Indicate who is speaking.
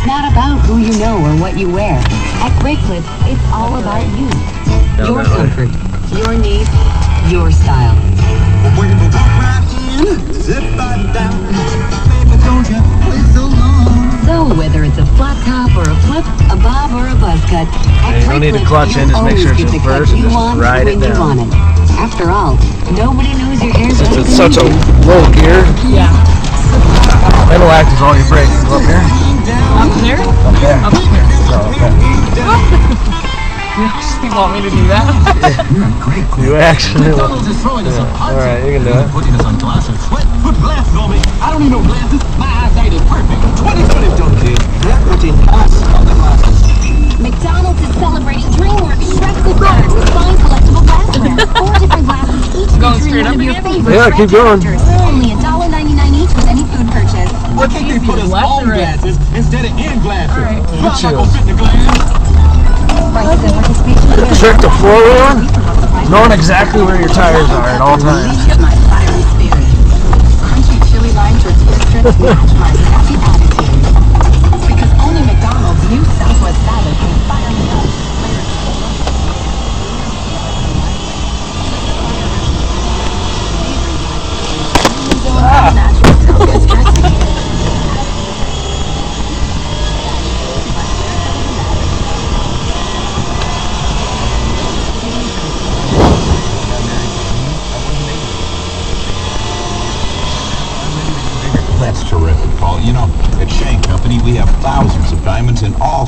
Speaker 1: It's not about who you know or what you wear. At Reiter Pit, it's all about you. Your comfort, your needs, your style.
Speaker 2: When we walk right in, zip right down. Baby, don't you wait so long.
Speaker 1: So whether it's a flat top or a flip, a bob or a buzz cut, at
Speaker 3: you don't need to clutch in, just make sure it's reversed and just ride it down.
Speaker 1: After all, nobody knows your hair's
Speaker 3: Since it's such a low gear,
Speaker 4: Yeah.
Speaker 3: it'll act as all your brakes. Go up here.
Speaker 4: Up there?
Speaker 3: Up there.
Speaker 4: Up there.
Speaker 3: Oh, okay.
Speaker 4: You want me to do that?
Speaker 3: You actually will.
Speaker 2: McDonald's is throwing us a punch.
Speaker 3: Alright, you can do it.
Speaker 2: Putting us on glasses. What? Put glasses on me. I don't need no glasses. My eyesight is perfect. 20/20 don't kid. They're putting us on the glasses.
Speaker 5: McDonald's is celebrating DreamWorks Shrek cards with fine collectible glassware. 4 different glasses, each
Speaker 4: Going
Speaker 5: featuring
Speaker 4: straight
Speaker 5: one
Speaker 4: up
Speaker 5: of your
Speaker 4: again?
Speaker 5: favorite
Speaker 3: Yeah,
Speaker 5: Shrek
Speaker 3: keep going.
Speaker 5: characters. Only $1.99 each with any food purchase.
Speaker 2: Why can't they put us
Speaker 4: Left
Speaker 2: on
Speaker 4: or right?
Speaker 2: glasses instead of in glasses?
Speaker 4: Alright.
Speaker 2: Well, I'm not gonna fit in the glass.
Speaker 5: Prices and participation
Speaker 3: The trick to four-wheeling, knowing exactly where your tires are at all times.
Speaker 1: my fiery spirit. Crunchy chili lime tortilla strips match my happy attitude. Because only McDonald's new Southwest salad can fire me up.
Speaker 2: That's terrific, Paul. You know, at Shank Company, we have thousands of diamonds in all